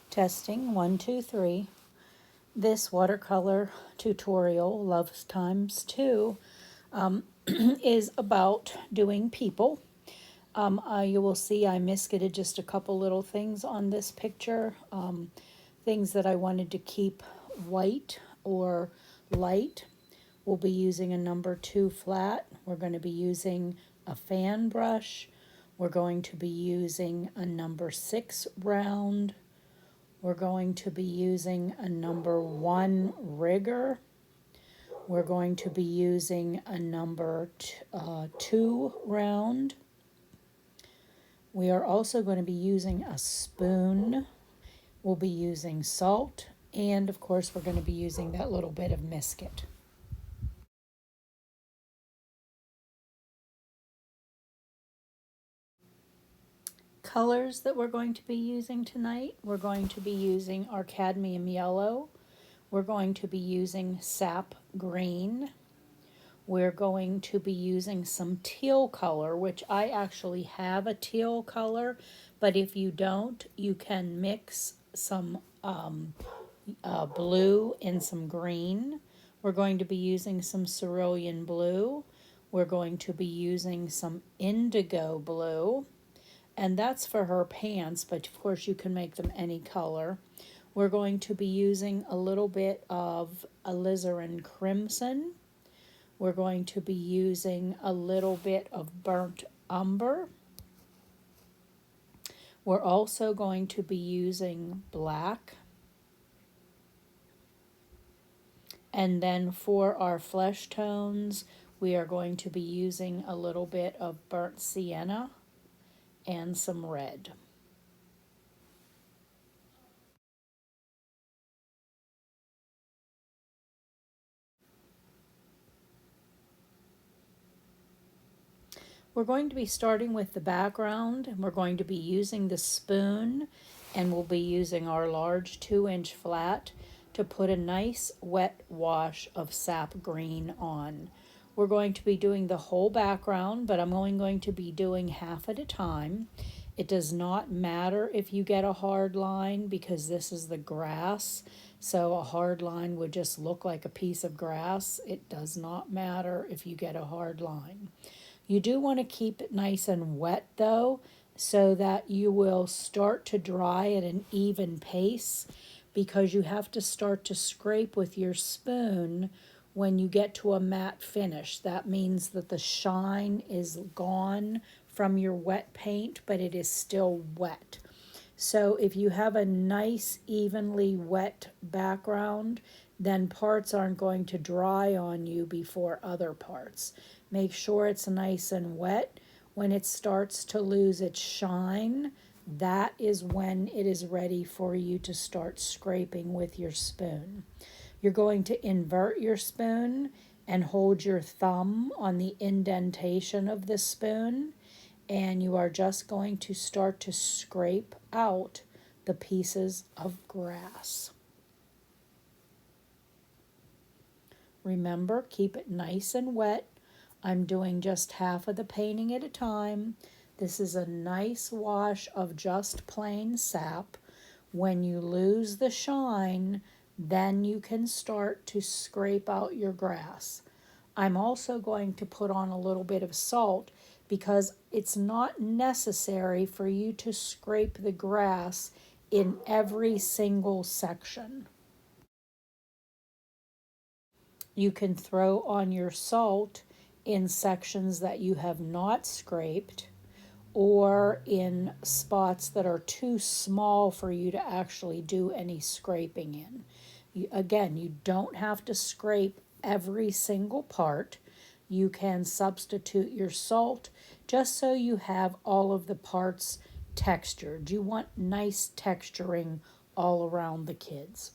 Testing 1, 2, 3. This watercolor tutorial, Love Times 2, is about doing people. You will see I misskidded just a couple little things on this picture. Things that I wanted to keep white or light. We'll be using a number 2 flat. We're going to be using a fan brush. We're going to be using a number 6 round. We're going to be using a number 1 rigger. We're going to be using a number 2 round. We are also going to be using a spoon. We'll be using salt. And of course, we're going to be using that little bit of Misket. Colors that we're going to be using tonight, we're going to be using our cadmium yellow. We're going to be using sap green. We're going to be using some teal color, which I actually have a teal color, but if you don't, you can mix some blue and some green. We're going to be using some cerulean blue. We're going to be using some indigo blue, and that's for her pants, but of course you can make them any color. We're going to be using a little bit of alizarin crimson. We're going to be using a little bit of burnt umber. We're also going to be using black. And then for our flesh tones, we are going to be using a little bit of burnt sienna and some red. We're going to be starting with the background, and we're going to be using the spoon, and we'll be using our large 2-inch flat to put a nice wet wash of sap green on. We're going to be doing the whole background, but I'm only going to be doing half at a time. It does not matter if you get a hard line because this is the grass, so a hard line would just look like a piece of grass. It does not matter if you get a hard line. You do want to keep it nice and wet though, so that you will start to dry at an even pace, because you have to start to scrape with your spoon when you get to a matte finish. That means that the shine is gone from your wet paint, but it is still wet. So if you have a nice evenly wet background, then parts aren't going to dry on you before other parts. Make sure it's nice and wet. When it starts to lose its shine, that is when it is ready for you to start scraping with your spoon. You're going to invert your spoon and hold your thumb on the indentation of the spoon, and you are just going to start to scrape out the pieces of grass. Remember, keep it nice and wet. I'm doing just half of the painting at a time. This is a nice wash of just plain sap. When you lose the shine, then you can start to scrape out your grass. I'm also going to put on a little bit of salt because it's not necessary for you to scrape the grass in every single section. You can throw on your salt in sections that you have not scraped, or in spots that are too small for you to actually do any scraping in. Again, you don't have to scrape every single part. You can substitute your salt just so you have all of the parts textured. You want nice texturing all around the kids.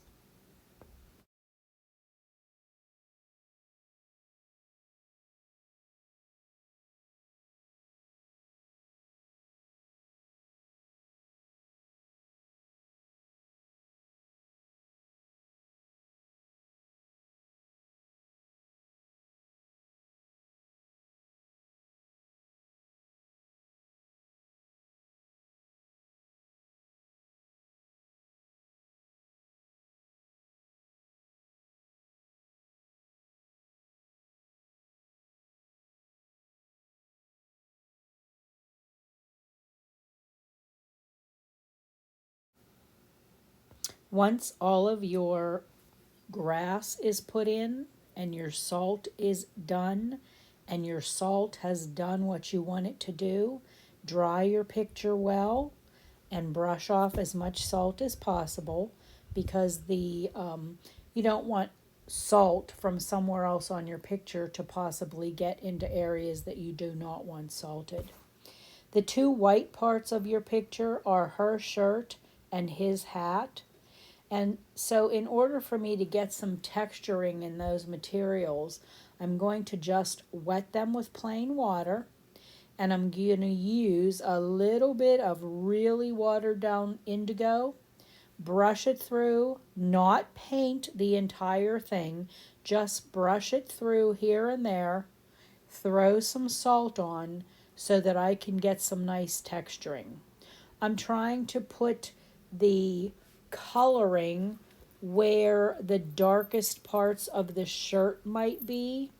Once all of your grass is put in and your salt is done and your salt has done what you want it to do, dry your picture well and brush off as much salt as possible because you don't want salt from somewhere else on your picture to possibly get into areas that you do not want salted. The two white parts of your picture are her shirt and his hat. And so in order for me to get some texturing in those materials, I'm going to just wet them with plain water, and I'm going to use a little bit of really watered down indigo, brush it through, not paint the entire thing, just brush it through here and there, throw some salt on so that I can get some nice texturing. I'm trying to put the coloring where the darkest parts of the shirt might be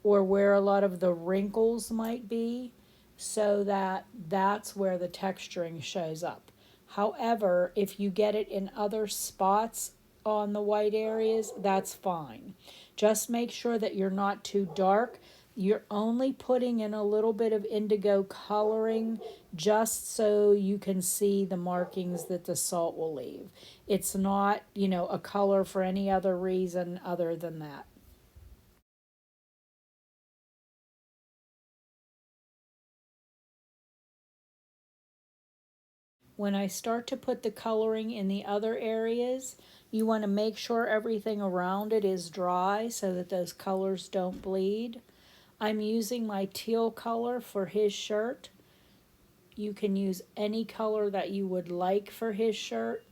or where a lot of the wrinkles might be so that that's where the texturing shows up. However, if you get it in other spots on the white areas, that's fine. Just make sure that you're not too dark. You're only putting in a little bit of indigo coloring just so you can see the markings that the salt will leave. It's not, a color for any other reason other than that. When I start to put the coloring in the other areas, you want to make sure everything around it is dry so that those colors don't bleed. I'm using my teal color for his shirt. You can use any color that you would like for his shirt.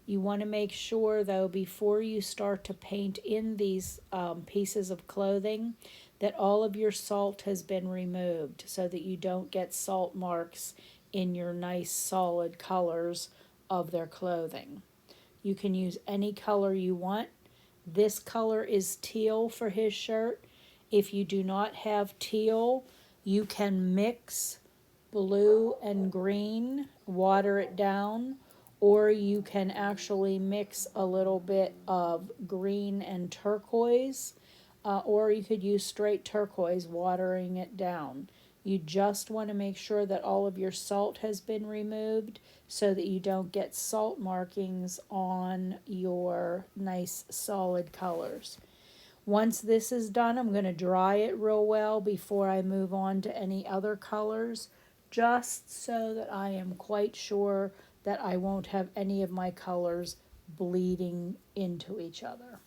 You want to make sure, though, before you start to paint in these pieces of clothing, that all of your salt has been removed so that you don't get salt marks in your nice solid colors of their clothing. You can use any color you want. This color is teal for his shirt. If you do not have teal, you can mix blue and green, water it down, or you can actually mix a little bit of green and turquoise, or you could use straight turquoise, watering it down. You just want to make sure that all of your salt has been removed so that you don't get salt markings on your nice solid colors. Once this is done, I'm going to dry it real well before I move on to any other colors, just so that I am quite sure that I won't have any of my colors bleeding into each other.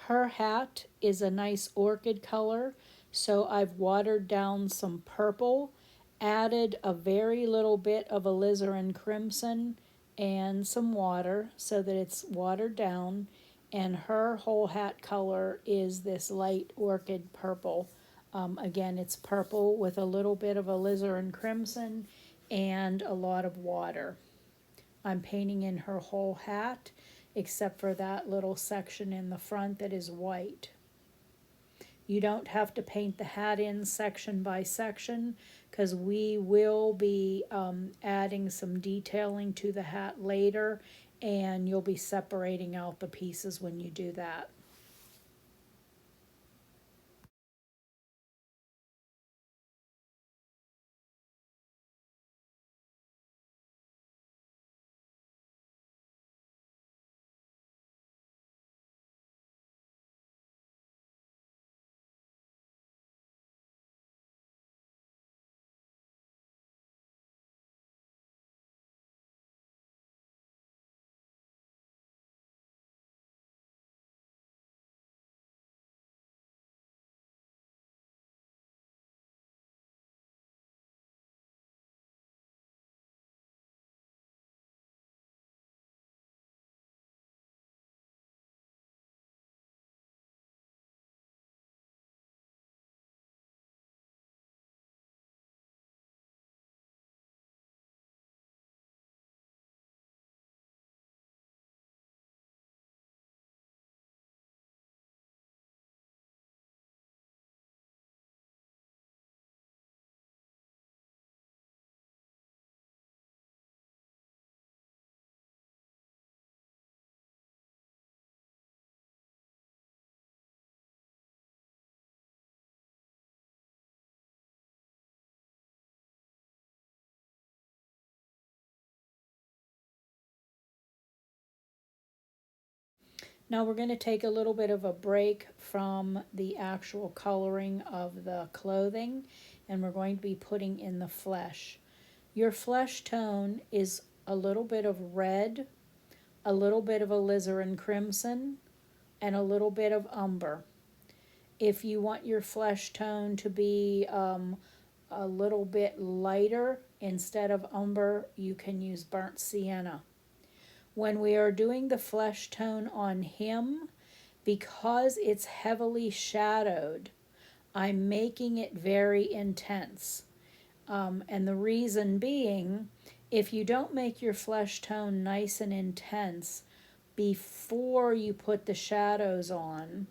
Her hat is a nice orchid color, so I've watered down some purple, added a very little bit of alizarin crimson, and some water so that it's watered down. And her whole hat color is this light orchid purple. Again, it's purple with a little bit of alizarin crimson and a lot of water. I'm painting in her whole hat except for that little section in the front that is white. You don't have to paint the hat in section by section because we will be adding some detailing to the hat later, and you'll be separating out the pieces when you do that. Now we're going to take a little bit of a break from the actual coloring of the clothing, and we're going to be putting in the flesh. Your flesh tone is a little bit of red, a little bit of alizarin crimson, and a little bit of umber. If you want your flesh tone to be a little bit lighter, instead of umber, you can use burnt sienna. When we are doing the flesh tone on him, because it's heavily shadowed, I'm making it very intense. And the reason being, if you don't make your flesh tone nice and intense before you put the shadows on,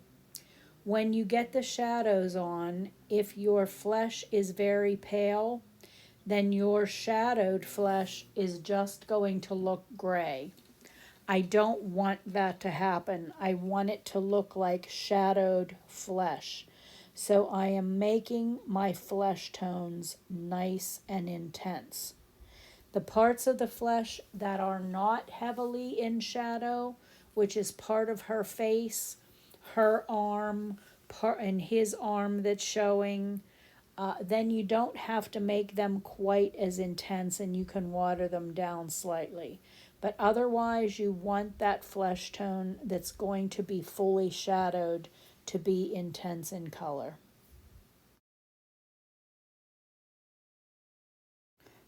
when you get the shadows on, if your flesh is very pale, then your shadowed flesh is just going to look gray. I don't want that to happen. I want it to look like shadowed flesh. So I am making my flesh tones nice and intense. The parts of the flesh that are not heavily in shadow, which is part of her face, her arm, and his arm that's showing, then you don't have to make them quite as intense and you can water them down slightly. But otherwise, you want that flesh tone that's going to be fully shadowed to be intense in color.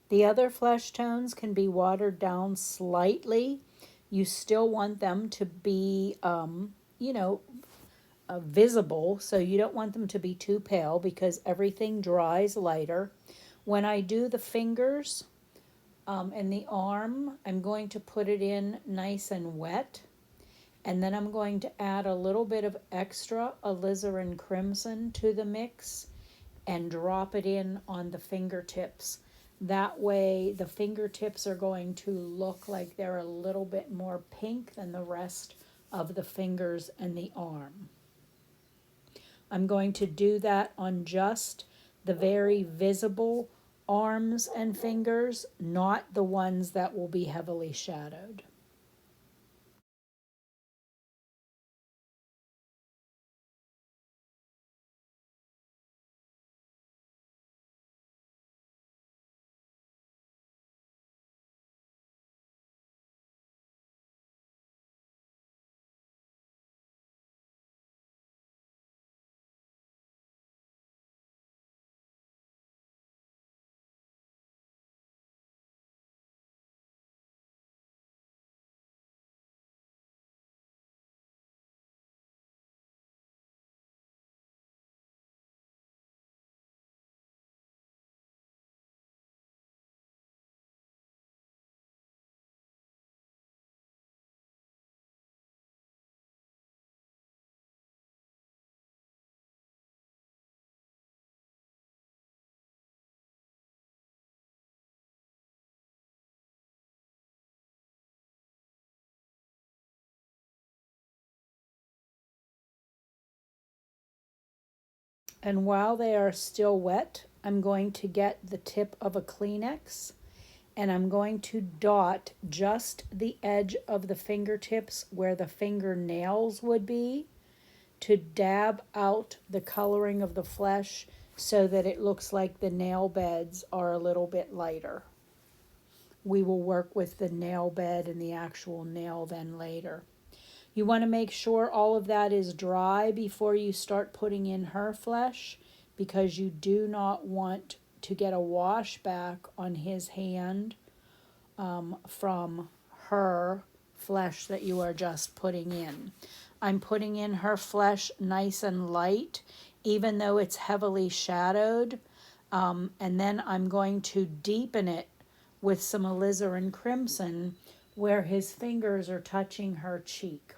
The other flesh tones can be watered down slightly. You still want them to be, you know, visible, so you don't want them to be too pale because everything dries lighter. When I do the fingers and the arm, I'm going to put it in nice and wet, and then I'm going to add a little bit of extra alizarin crimson to the mix and drop it in on the fingertips. That way the fingertips are going to look like they're a little bit more pink than the rest of the fingers and the arm. I'm going to do that on just the very visible arms and fingers, not the ones that will be heavily shadowed. And while they are still wet, I'm going to get the tip of a Kleenex and I'm going to dot just the edge of the fingertips where the fingernails would be to dab out the coloring of the flesh so that it looks like the nail beds are a little bit lighter. We will work with the nail bed and the actual nail then later. You want to make sure all of that is dry before you start putting in her flesh, because you do not want to get a wash back on his hand from her flesh that you are just putting in. I'm putting in her flesh nice and light, even though it's heavily shadowed. And then I'm going to deepen it with some alizarin crimson where his fingers are touching her cheek.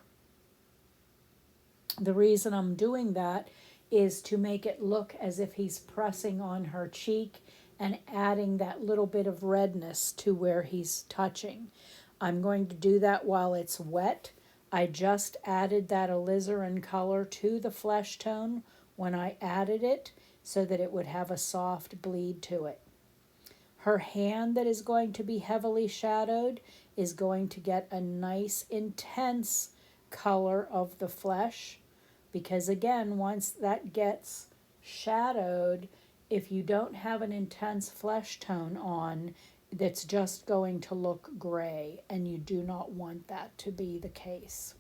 The reason I'm doing that is to make it look as if he's pressing on her cheek and adding that little bit of redness to where he's touching. I'm going to do that while it's wet. I just added that alizarin color to the flesh tone when I added it so that it would have a soft bleed to it. Her hand that is going to be heavily shadowed is going to get a nice intense color of the flesh, because again, once that gets shadowed, if you don't have an intense flesh tone on, that's just going to look gray, and you do not want that to be the case.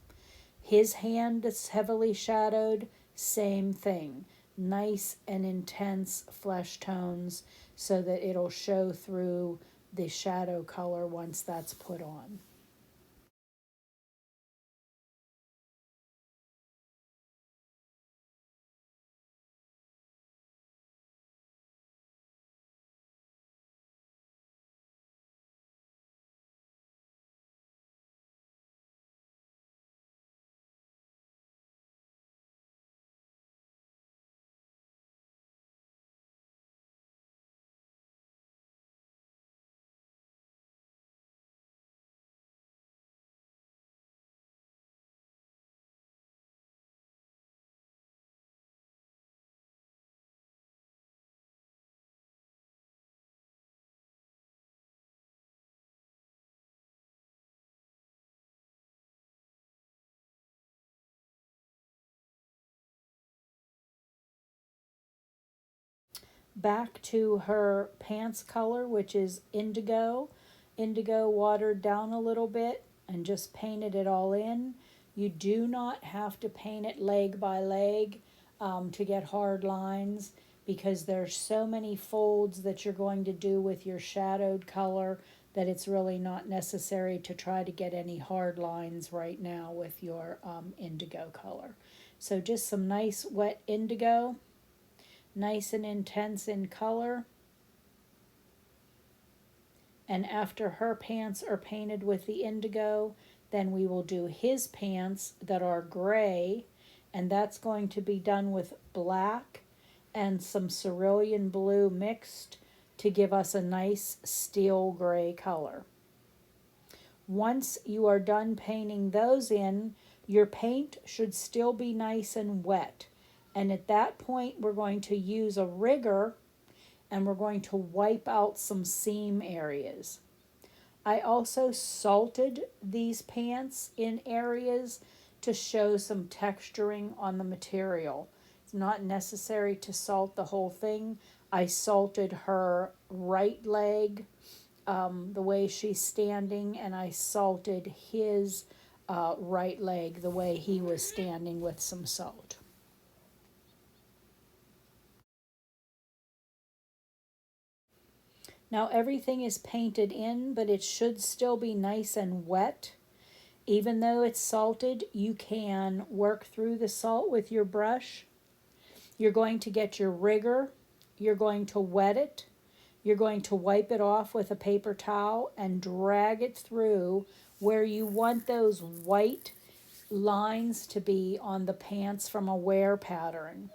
His hand that's heavily shadowed, same thing. Nice and intense flesh tones so that it'll show through the shadow color once that's put on. Back to her pants color, which is indigo. Indigo watered down a little bit and just painted it all in. You do not have to paint it leg by leg to get hard lines, because there's so many folds that you're going to do with your shadowed color that it's really not necessary to try to get any hard lines right now with your indigo color. So just some nice wet indigo, nice and intense in color. And after her pants are painted with the indigo, then we will do his pants that are gray, and that's going to be done with black and some cerulean blue mixed to give us a nice steel gray color. Once you are done painting those in, your paint should still be nice and wet. And at that point, we're going to use a rigger and we're going to wipe out some seam areas. I also salted these pants in areas to show some texturing on the material. It's not necessary to salt the whole thing. I salted her right leg, the way she's standing, and I salted his right leg the way he was standing with some salt. Now everything is painted in, but it should still be nice and wet. Even though it's salted, you can work through the salt with your brush. You're going to get your rigger, you're going to wet it, you're going to wipe it off with a paper towel and drag it through where you want those white lines to be on the pants from a wear pattern.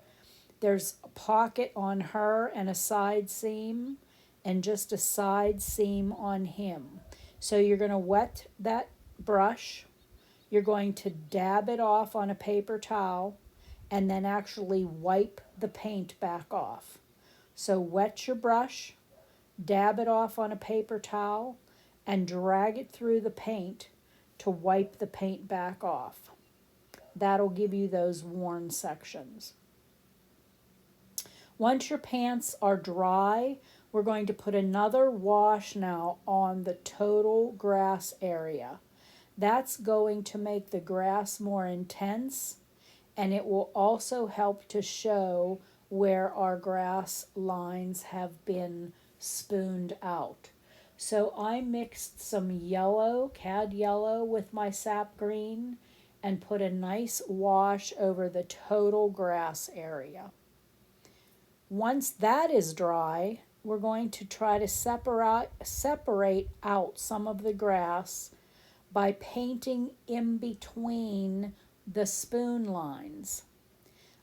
There's a pocket on her and a side seam, and just a side seam on him. So you're going to wet that brush, you're going to dab it off on a paper towel, and then actually wipe the paint back off. So wet your brush, dab it off on a paper towel, and drag it through the paint to wipe the paint back off. That'll give you those worn sections. Once your pants are dry, we're going to put another wash now on the total grass area. That's going to make the grass more intense, and it will also help to show where our grass lines have been spooned out. So I mixed some yellow, cad yellow, with my sap green and put a nice wash over the total grass area. Once that is dry, we're going to try to separate out some of the grass by painting in between the spoon lines.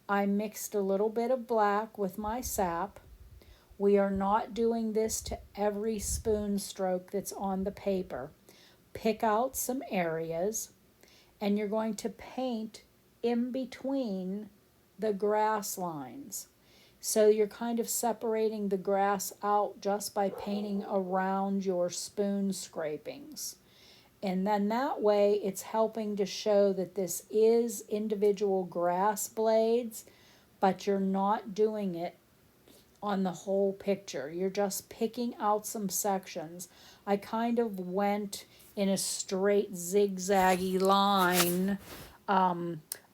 I mixed a little bit of black with my sap. We are not doing this to every spoon stroke that's on the paper. Pick out some areas, and you're going to paint in between the grass lines. So you're kind of separating the grass out just by painting around your spoon scrapings. And then that way it's helping to show that this is individual grass blades, but you're not doing it on the whole picture. You're just picking out some sections. I kind of went in a straight zigzaggy line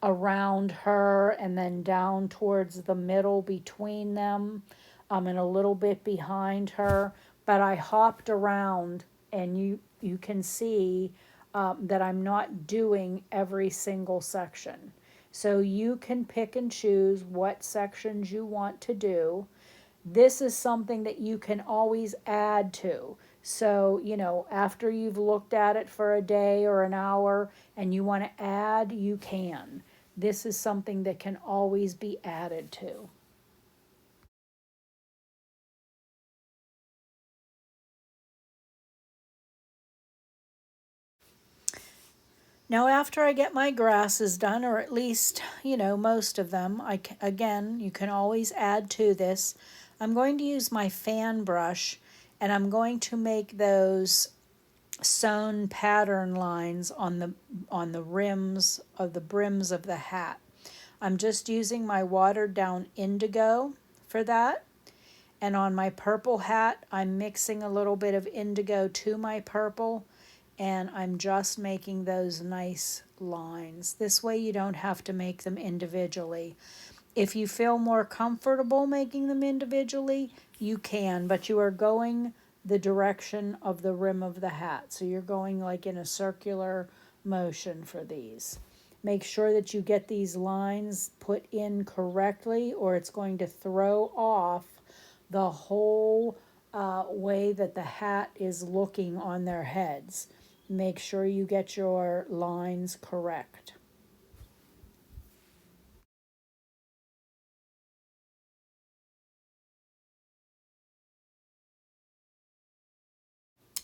around her and then down towards the middle between them, and a little bit behind her. But I hopped around, and you can see that I'm not doing every single section. So you can pick and choose what sections you want to do. This is something that you can always add to. So, after you've looked at it for a day or an hour and you want to add, you can. This is something that can always be added to. Now, after I get my grasses done, or at least, most of them, again, you can always add to this. I'm going to use my fan brush, and I'm going to make those sewn pattern lines on the rims of the brims of the hat. I'm just using my watered down indigo for that. And on my purple hat, I'm mixing a little bit of indigo to my purple, and I'm just making those nice lines. This way you don't have to make them individually. If you feel more comfortable making them individually, you can, but you are going the direction of the rim of the hat. So you're going like in a circular motion for these. Make sure that you get these lines put in correctly, or it's going to throw off the whole way that the hat is looking on their heads. Make sure you get your lines correct.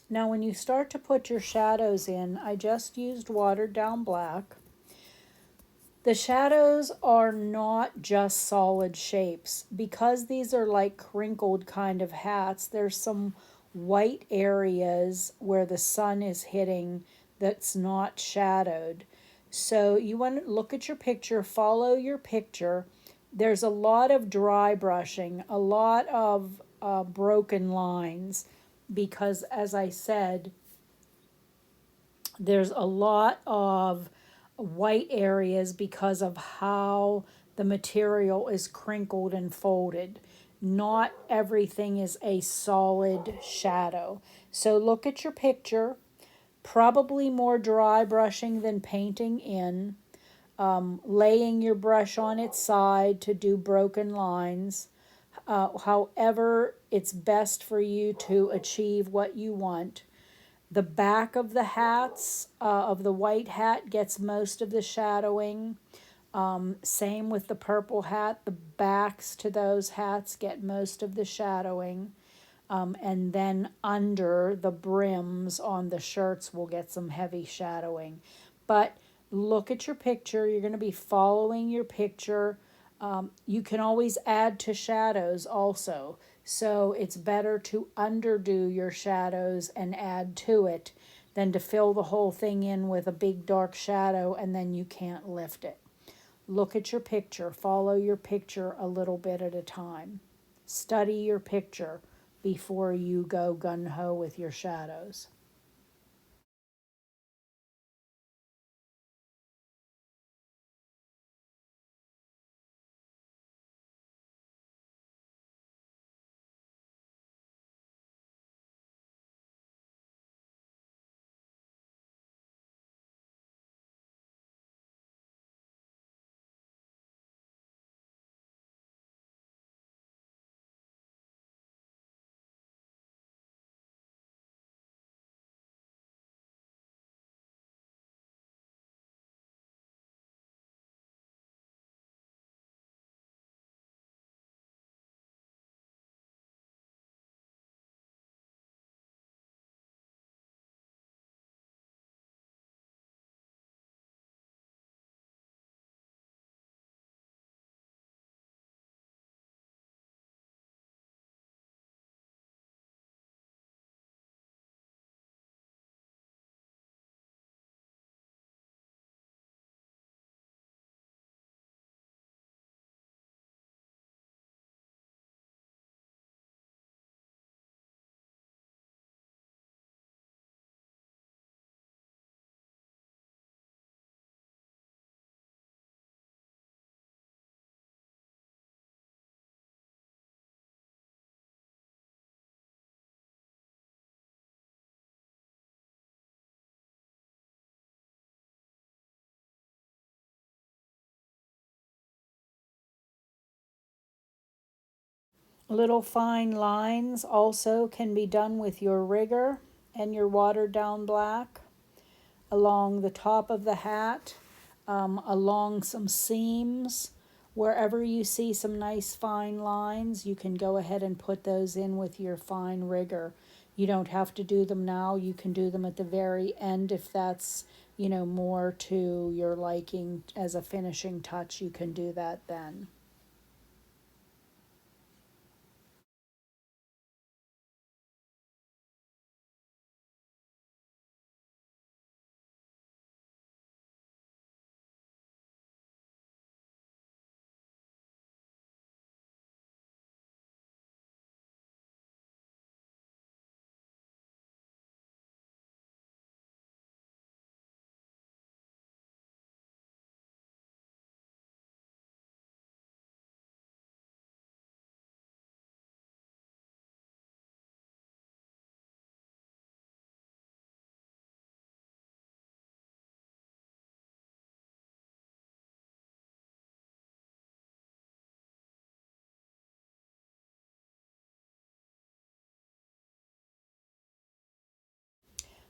Now, when you start to put your shadows in, I just used watered down black. The shadows are not just solid shapes. Because these are like crinkled kind of hats, there's some white areas where the sun is hitting that's not shadowed. So you want to look at your picture, follow your picture. There's a lot of dry brushing, a lot of broken lines, because as I said, there's a lot of white areas because of how the material is crinkled and folded. Not everything is a solid shadow. So look at your picture, probably more dry brushing than painting in, laying your brush on its side to do broken lines. However, it's best for you to achieve what you want. The back of the hats, of the white hat, gets most of the shadowing. Same with the purple hat. The backs to those hats get most of the shadowing. And then under the brims on the shirts will get some heavy shadowing. But look at your picture. You're going to be following your picture. You can always add to shadows also. So it's better to underdo your shadows and add to it than to fill the whole thing in with a big dark shadow and then you can't lift it. Look at your picture. Follow your picture a little bit at a time. Study your picture before you go gun-ho with your shadows. Little fine lines also can be done with your rigger and your watered down black along the top of the hat, along some seams. Wherever you see some nice fine lines, you can go ahead and put those in with your fine rigger. You don't have to do them now. You can do them at the very end if that's, more to your liking as a finishing touch. You can do that then.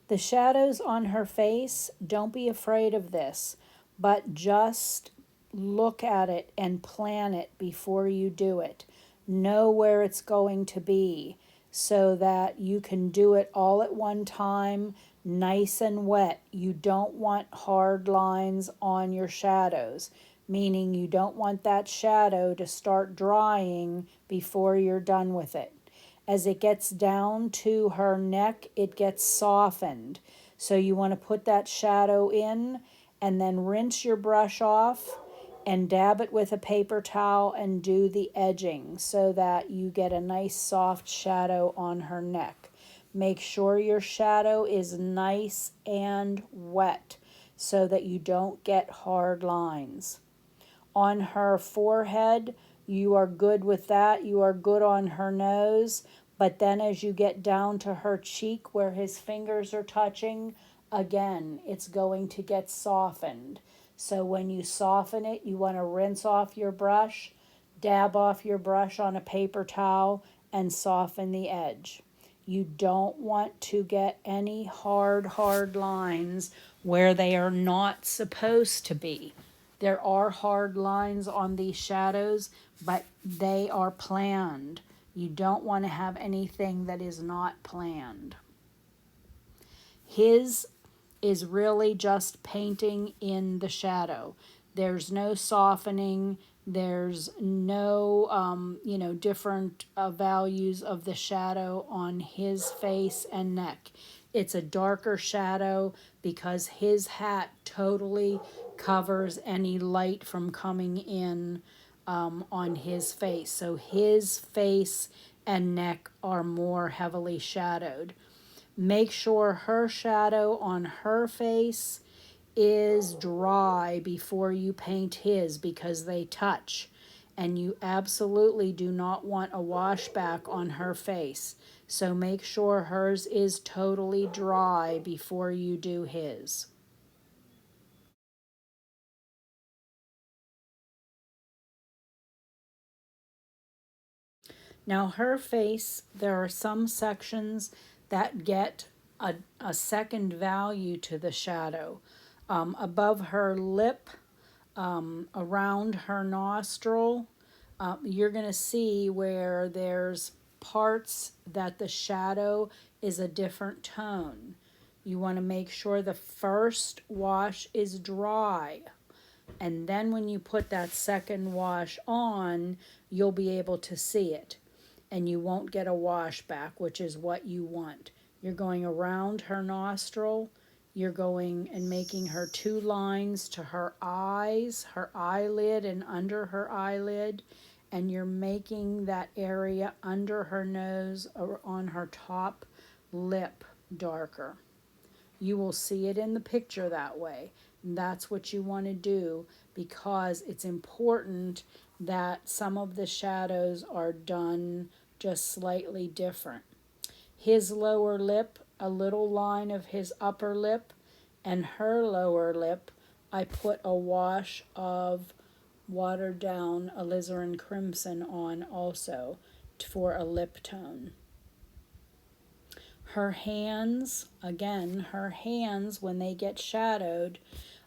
The shadows on her face, don't be afraid of this, but just look at it and plan it before you do it. Know where it's going to be so that you can do it all at one time, nice and wet. You don't want hard lines on your shadows, meaning you don't want that shadow to start drying before you're done with it. As it gets down to her neck, it gets softened. So you want to put that shadow in and then rinse your brush off and dab it with a paper towel and do the edging so that you get a nice soft shadow on her neck. Make sure your shadow is nice and wet so that you don't get hard lines. On her forehead, you are good with that. You are good on her nose. But then as you get down to her cheek where his fingers are touching, again, it's going to get softened. So when you soften it, you want to rinse off your brush, dab off your brush on a paper towel, and soften the edge. You don't want to get any hard lines where they are not supposed to be. There are hard lines on these shadows, but they are planned. You don't want to have anything that is not planned. His is really just painting in the shadow. There's no softening. There's no, different values of the shadow on his face and neck. It's a darker shadow because his hat totally covers any light from coming in on his face. So his face and neck are more heavily shadowed. Make sure her shadow on her face is dry before you paint his because they touch. And you absolutely do not want a washback on her face. So make sure hers is totally dry before you do his. Now, her face, there are some sections that get a second value to the shadow. Above her lip, around her nostril, you're going to see where there's parts that the shadow is a different tone. You want to make sure the first wash is dry. And then when you put that second wash on, you'll be able to see it. And you won't get a wash back, which is what you want. You're going around her nostril. You're going and making her two lines to her eyes, her eyelid, and under her eyelid. And you're making that area under her nose or on her top lip darker. You will see it in the picture that way. And that's what you want to do because it's important that some of the shadows are done just slightly different. His lower lip, a little line of his upper lip, and her lower lip, I put a wash of watered down alizarin crimson on also. for a lip tone. Her hands, again, her hands, when they get shadowed,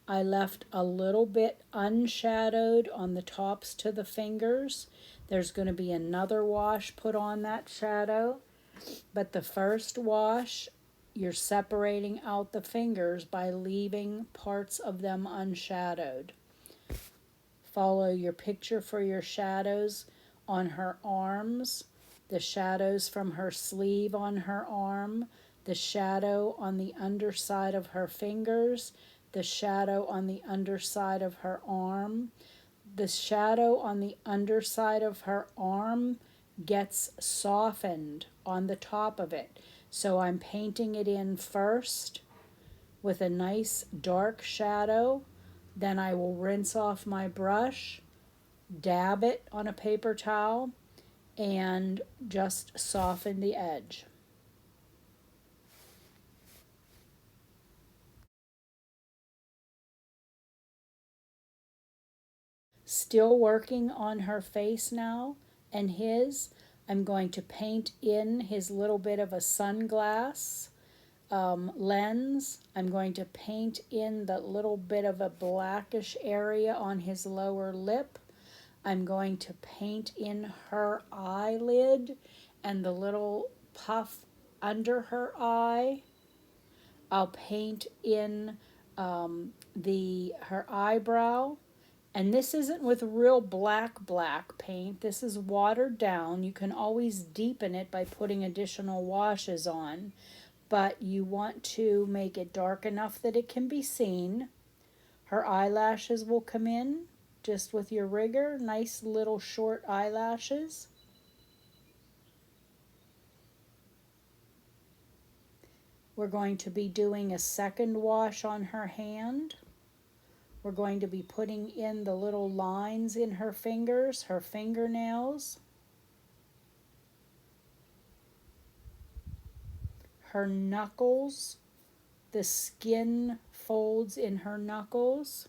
I left a little bit unshadowed on the tops to the fingers. There's going to be another wash put on that shadow, but the first wash, you're separating out the fingers by leaving parts of them unshadowed. Follow your picture for your shadows on her arms, the shadows from her sleeve on her arm, the shadow on the underside of her fingers, the shadow on the underside of her arm. The shadow on the underside of her arm gets softened on the top of it. So I'm painting it in first with a nice dark shadow. Then I will rinse off my brush, dab it on a paper towel, and just soften the edge. Still working on her face now and his. I'm going to paint in his little bit of a sunglass lens. I'm going to paint in the little bit of a blackish area on his lower lip. I'm going to paint in her eyelid and the little puff under her eye. I'll paint in her eyebrow. And this isn't with real black paint. This is watered down. You can always deepen it by putting additional washes on, but you want to make it dark enough that it can be seen. Her eyelashes will come in just with your rigger, nice little short eyelashes. We're going to be doing a second wash on her hand. We're going to be putting in the little lines in her fingers, her fingernails, her knuckles, the skin folds in her knuckles.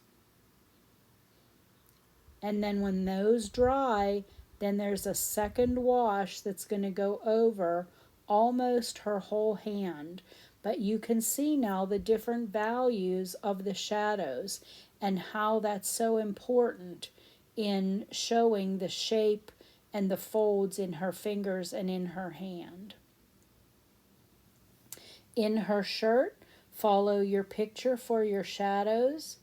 And then when those dry, then there's a second wash that's going to go over almost her whole hand. But you can see now the different values of the shadows and how that's so important in showing the shape and the folds in her fingers and in her hand. In her shirt, follow your picture for your shadows.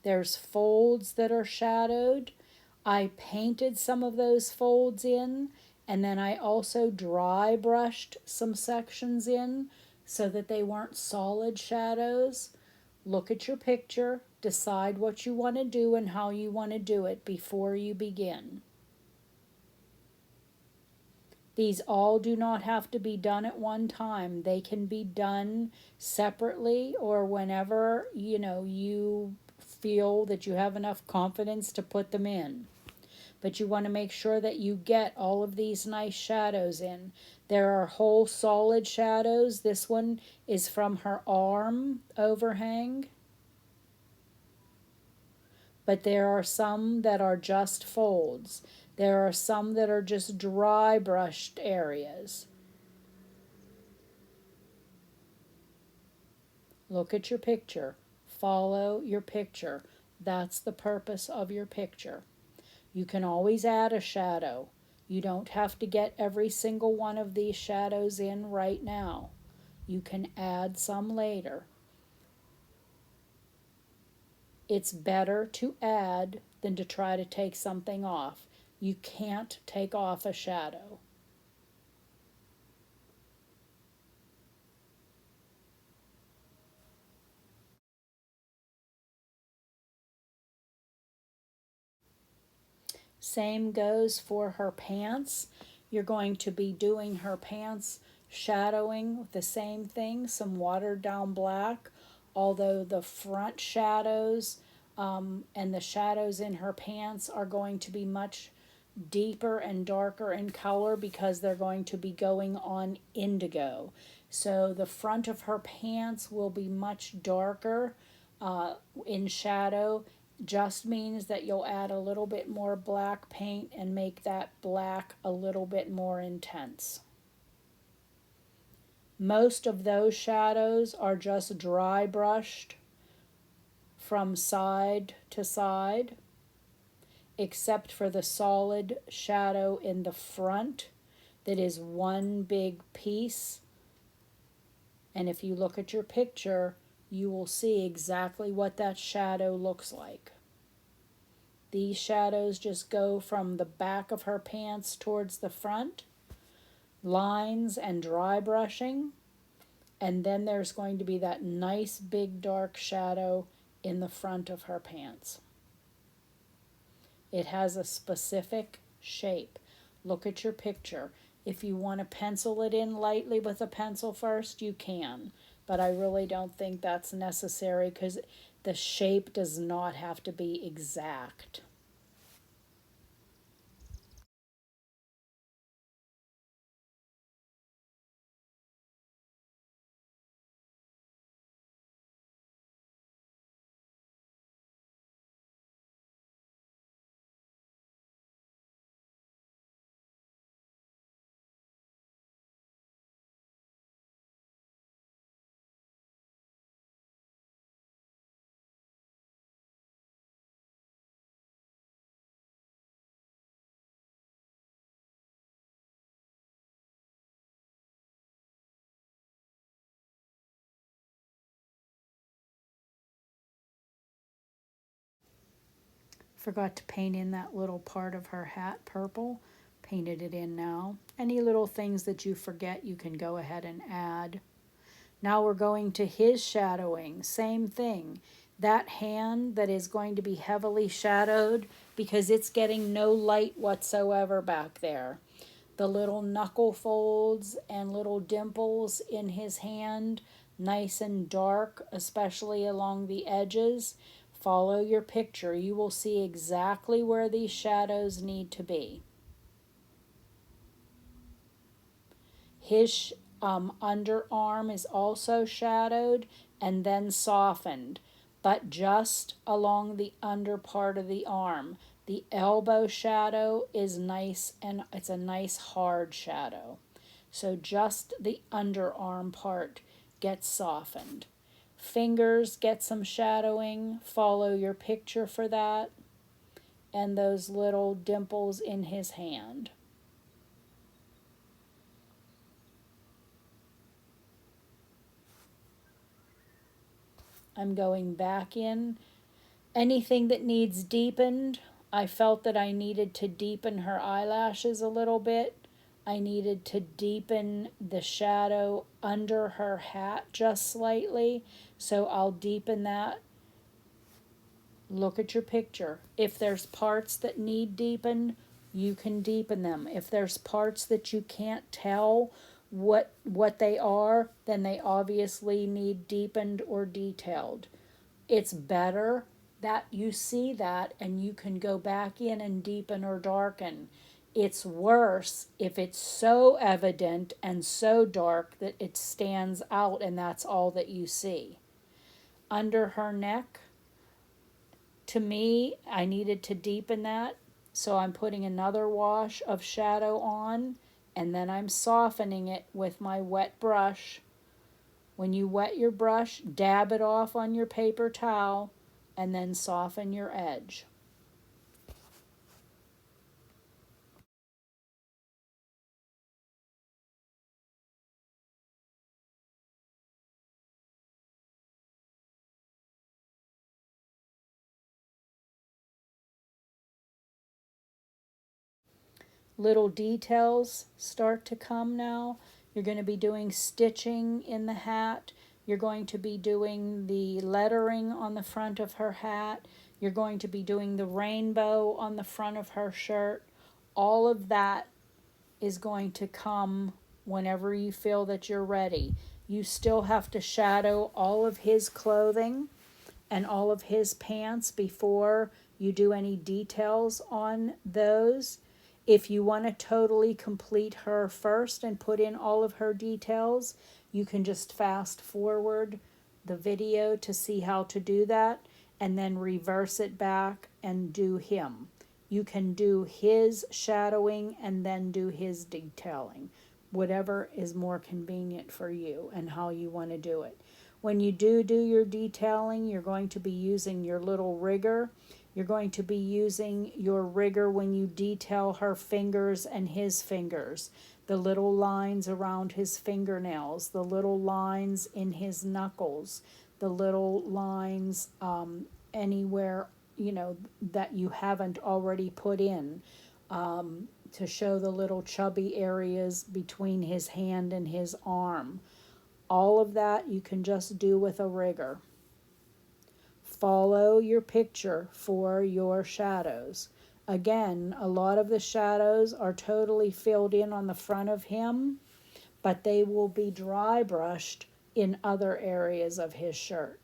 There's folds that are shadowed. I painted some of those folds in, and then I also dry brushed some sections in so that they weren't solid shadows. Look at your picture, decide what you want to do and how you want to do it before you begin. These all do not have to be done at one time. They can be done separately or whenever, you feel that you have enough confidence to put them in. But you want to make sure that you get all of these nice shadows in. There are whole solid shadows. This one is from her arm overhang. But there are some that are just folds. There are some that are just dry brushed areas. Look at your picture. Follow your picture. That's the purpose of your picture. You can always add a shadow. You don't have to get every single one of these shadows in right now. You can add some later. It's better to add than to try to take something off. You can't take off a shadow. Same goes for her pants. You're going to be doing her pants shadowing with the same thing, some watered down black, although the front shadows and the shadows in her pants are going to be much deeper and darker in color because they're going to be going on indigo. So the front of her pants will be much darker in shadow, just means that you'll add a little bit more black paint and make that black a little bit more intense. Most of those shadows are just dry brushed from side to side, except for the solid shadow in the front that is one big piece. And if you look at your picture, you will see exactly what that shadow looks like. These shadows just go from the back of her pants towards the front, lines and dry brushing, and then there's going to be that nice big dark shadow in the front of her pants. It has a specific shape. Look at your picture. If you want to pencil it in lightly with a pencil first, you can, but I really don't think that's necessary because the shape does not have to be exact. Forgot to paint in that little part of her hat purple. Painted it in now. Any little things that you forget, you can go ahead and add. Now we're going to his shadowing. Same thing. That hand that is going to be heavily shadowed because it's getting no light whatsoever back there. The little knuckle folds and little dimples in his hand, nice and dark, especially along the edges. Follow your picture. You will see exactly where these shadows need to be. His underarm is also shadowed and then softened, but just along the under part of the arm. The elbow shadow is nice and it's a nice hard shadow. So just the underarm part gets softened. Fingers get some shadowing. Follow your picture for that. And those little dimples in his hand. I'm going back in. Anything that needs deepened, I felt that I needed to deepen her eyelashes a little bit. I needed to deepen the shadow under her hat just slightly, so I'll deepen that. Look at your picture. If there's parts that need deepened, you can deepen them. If there's parts that you can't tell what they are, then they obviously need deepened or detailed. It's better that you see that and you can go back in and deepen or darken. It's worse if it's so evident and so dark that it stands out and that's all that you see. Under her neck, to me, I needed to deepen that, so I'm putting another wash of shadow on, and then I'm softening it with my wet brush. When you wet your brush, dab it off on your paper towel, and then soften your edge. Little details start to come now. You're going to be doing stitching in the hat. You're going to be doing the lettering on the front of her hat. You're going to be doing the rainbow on the front of her shirt. All of that is going to come whenever you feel that you're ready. You still have to shadow all of his clothing and all of his pants before you do any details on those. If you want to totally complete her first and put in all of her details, you can just fast forward the video to see how to do that. and then reverse it back and do him. You can do his shadowing and then do his detailing, whatever is more convenient for you and how you want to do it. When you do your detailing, you're going to be using your little rigger. You're going to be using your rigger when you detail her fingers and his fingers, the little lines around his fingernails, the little lines in his knuckles, the little lines anywhere, that you haven't already put in, to show the little chubby areas between his hand and his arm. All of that you can just do with a rigger. Follow your picture for your shadows. Again, a lot of the shadows are totally filled in on the front of him, but they will be dry brushed in other areas of his shirt.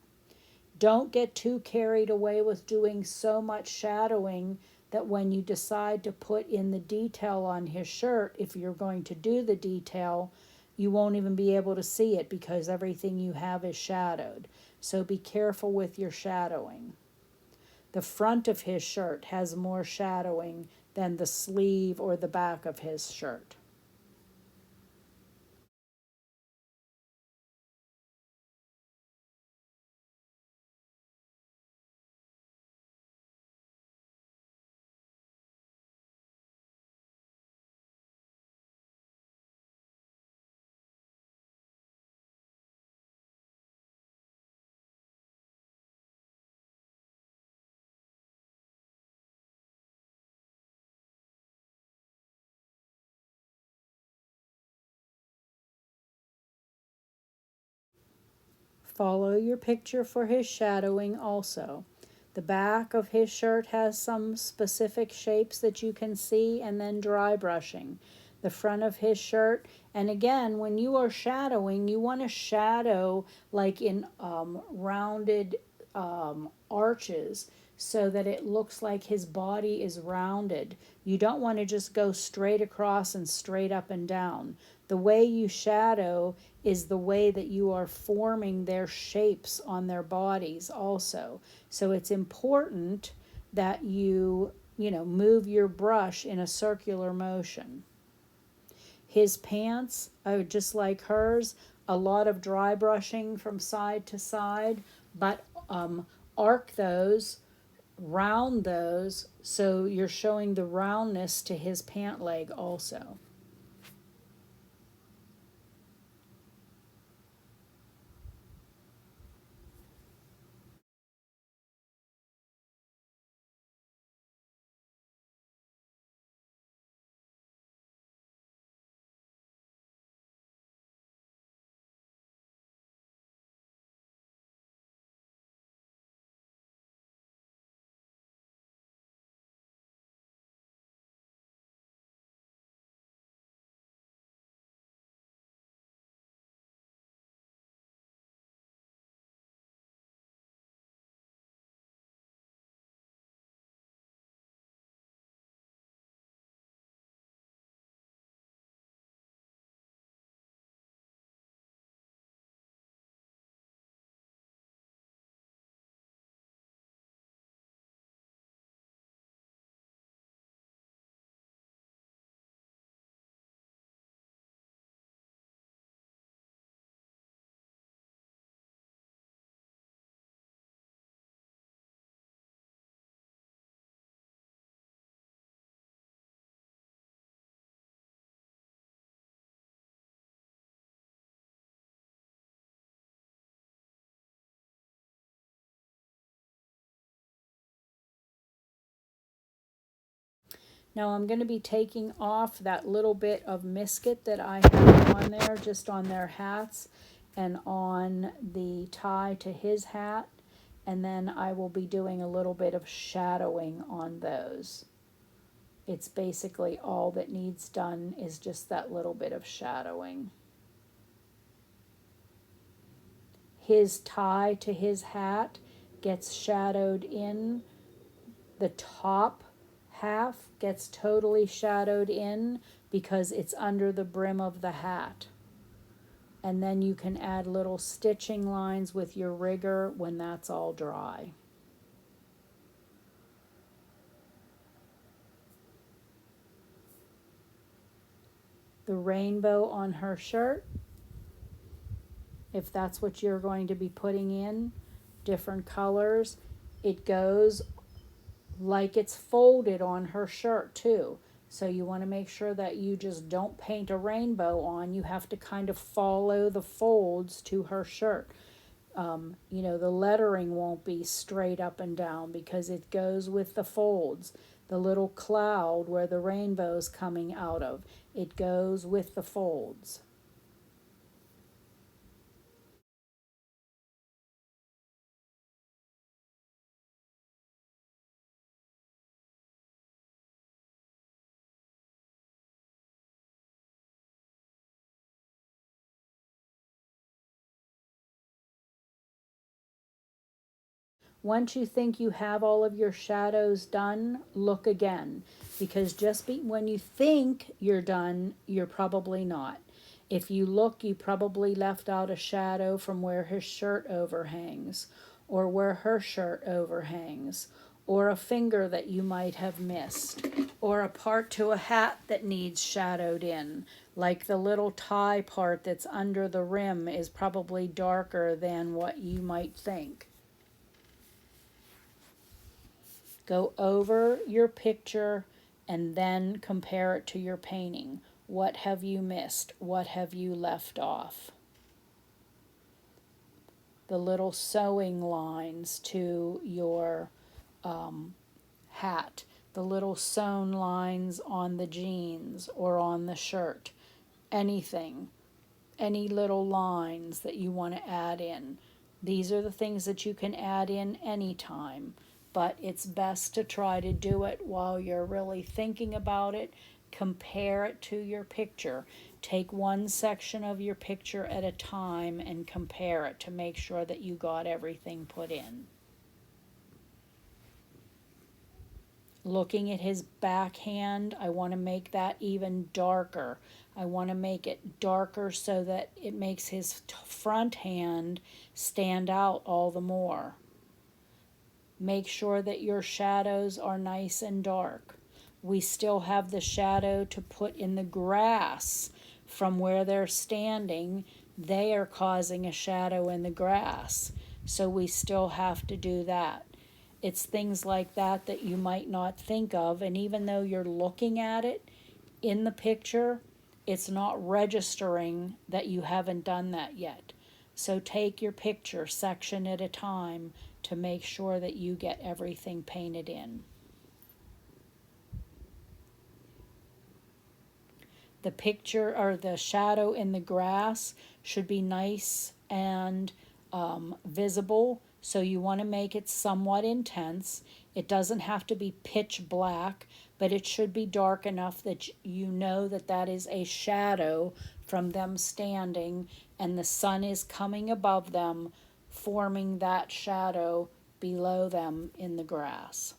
Don't get too carried away with doing so much shadowing that when you decide to put in the detail on his shirt, if you're going to do the detail, you won't even be able to see it because everything you have is shadowed. So be careful with your shadowing. The front of his shirt has more shadowing than the sleeve or the back of his shirt. Follow your picture for his shadowing also. The back of his shirt has some specific shapes that you can see, and then dry brushing. The front of his shirt, and again, when you are shadowing, you want to shadow like in rounded arches so that it looks like his body is rounded. You don't want to just go straight across and straight up and down. The way you shadow is the way that you are forming their shapes on their bodies also. So it's important that you move your brush in a circular motion. His pants are just like hers, a lot of dry brushing from side to side, but arc those, round those, so you're showing the roundness to his pant leg also. Now I'm going to be taking off that little bit of misket that I have on there, just on their hats and on the tie to his hat. And then I will be doing a little bit of shadowing on those. It's basically all that needs done is just that little bit of shadowing. His tie to his hat gets shadowed in. The top half gets totally shadowed in because it's under the brim of the hat. And then you can add little stitching lines with your rigger when that's all dry. the rainbow on her shirt, if that's what you're going to be putting in, different colors, it goes like it's folded on her shirt too. So you want to make sure that you just don't paint a rainbow on. You have to kind of follow the folds to her shirt. The lettering won't be straight up and down because it goes with the folds. The little cloud where the rainbow's coming out of, it goes with the folds. Once you think you have all of your shadows done, look again. Because when you think you're done, you're probably not. If you look, you probably left out a shadow from where his shirt overhangs, or where her shirt overhangs, or a finger that you might have missed, or a part to a hat that needs shadowed in. Like the little tie part that's under the rim is probably darker than what you might think. Go over your picture and then compare it to your painting. What have you missed? What have you left off? The little sewing lines to your hat, the little sewn lines on the jeans or on the shirt, anything, any little lines that you want to add in. These are the things that you can add in anytime, but it's best to try to do it while you're really thinking about it. Compare it to your picture. Take one section of your picture at a time and compare it to make sure that you got everything put in. Looking at his backhand, I want to make that even darker. I want to make it darker so that it makes his front hand stand out all the more. Make sure that your shadows are nice and dark. We still have the shadow to put in the grass from where they're standing. They are causing a shadow in the grass, so we still have to do that. It's things like that that you might not think of, and even though you're looking at it in the picture, it's not registering that you haven't done that yet. So take your picture section at a time to make sure that you get everything painted in. The picture or the shadow in the grass should be nice and visible, so you want to make it somewhat intense. It doesn't have to be pitch black, but it should be dark enough that you know that that is a shadow from them standing and the sun is coming above them, forming that shadow below them in the grass.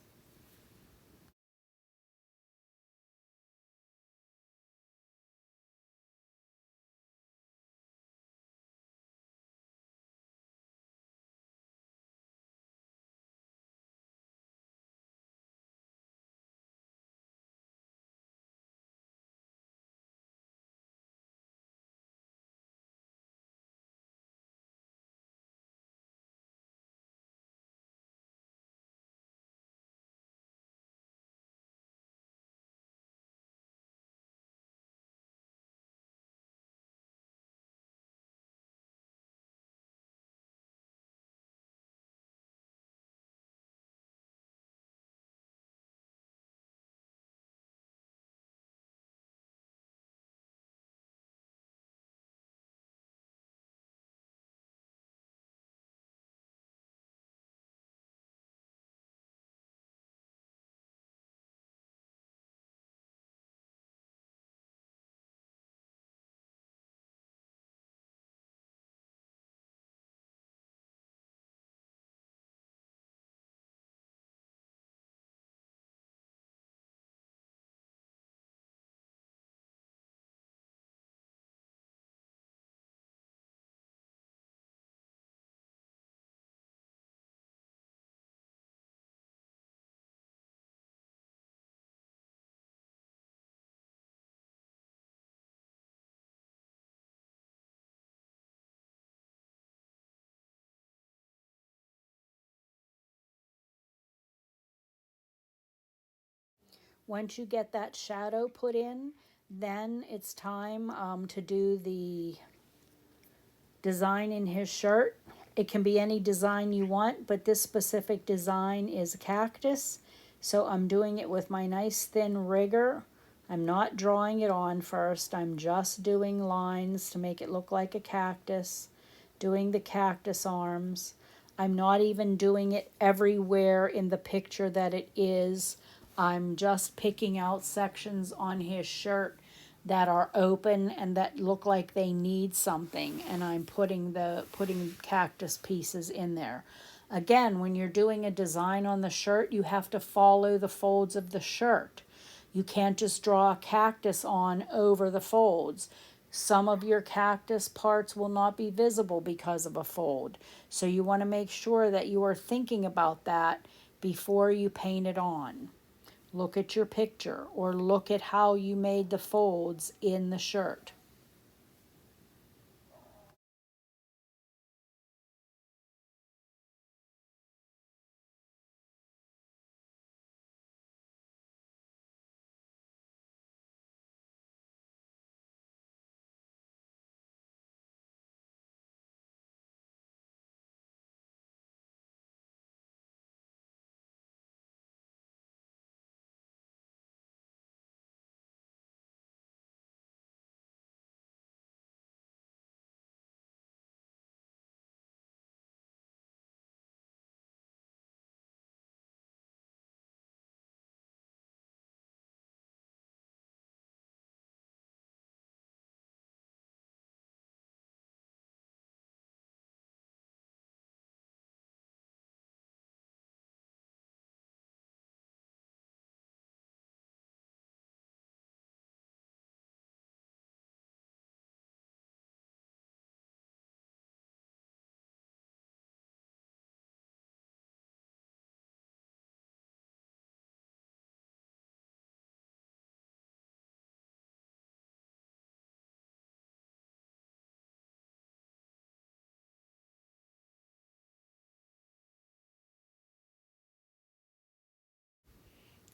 Once you get that shadow put in, then it's time to do the design in his shirt. It can be any design you want, but this specific design is a cactus. So I'm doing it with my nice thin rigger. I'm not drawing it on first. I'm just doing lines to make it look like a cactus, doing the cactus arms. I'm not even doing it everywhere in the picture that it is. I'm just picking out sections on his shirt that are open and that look like they need something, and I'm putting cactus pieces in there. Again, when you're doing a design on the shirt, you have to follow the folds of the shirt. You can't just draw a cactus on over the folds. Some of your cactus parts will not be visible because of a fold. So you want to make sure that you are thinking about that before you paint it on. Look at your picture or look at how you made the folds in the shirt.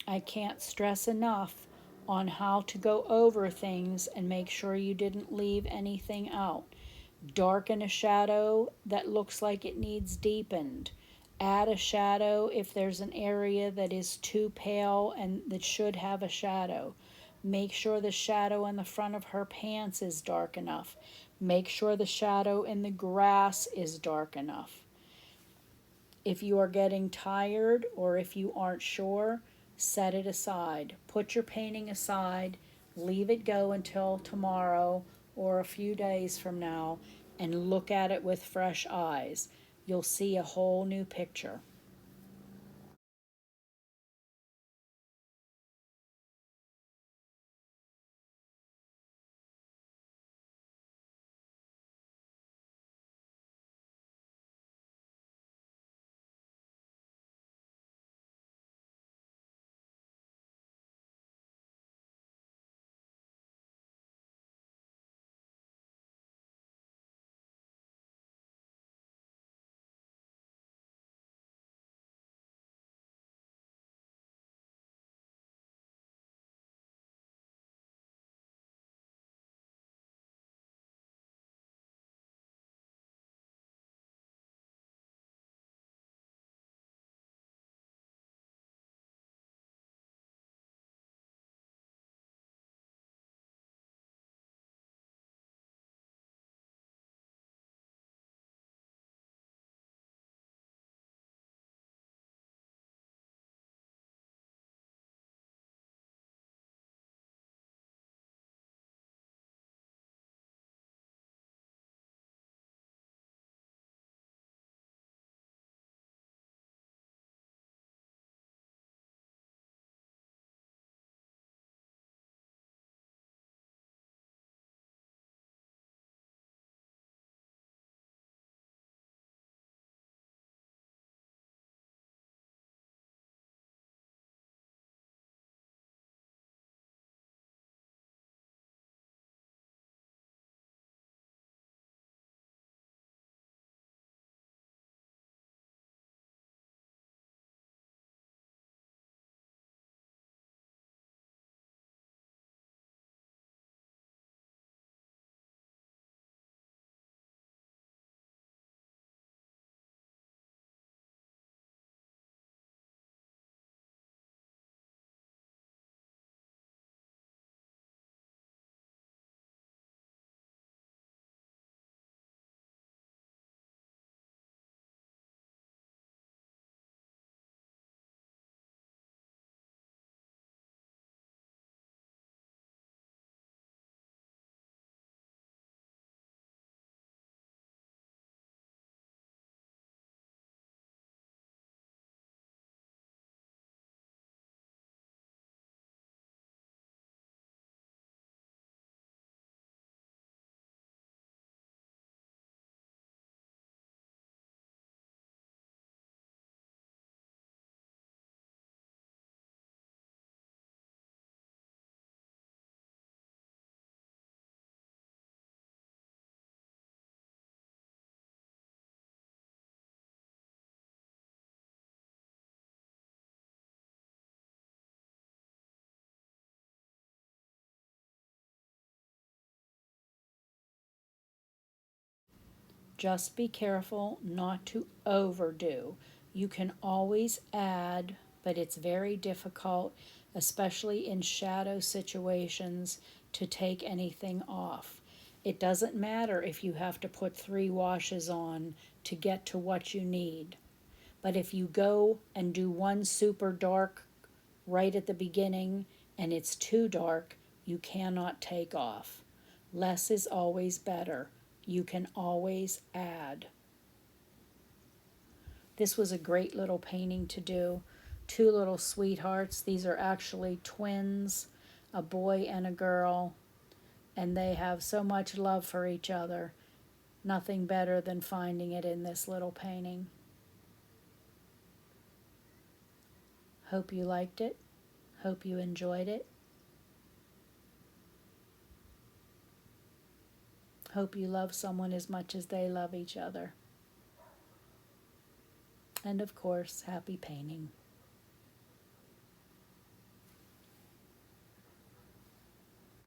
I can't stress enough on how to go over things and make sure you didn't leave anything out. Darken a shadow that looks like it needs deepened. Add a shadow if there's an area that is too pale and that should have a shadow. Make sure the shadow in the front of her pants is dark enough. Make sure the shadow in the grass is dark enough. If you are getting tired or if you aren't sure, set it aside. Put your painting aside, leave it go until tomorrow or a few days from now, and look at it with fresh eyes. You'll see a whole new picture. Just be careful not to overdo. You can always add, but it's very difficult, especially in shadow situations, to take anything off. It doesn't matter if you have to put 3 washes on to get to what you need. But if you go and do one super dark right at the beginning and it's too dark, you cannot take off. Less is always better. You can always add. This was a great little painting to do. 2 little sweethearts. These are actually twins, a boy and a girl, and they have so much love for each other. Nothing better than finding it in this little painting. Hope you liked it. Hope you enjoyed it. Hope you love someone as much as they love each other. And of course, happy painting.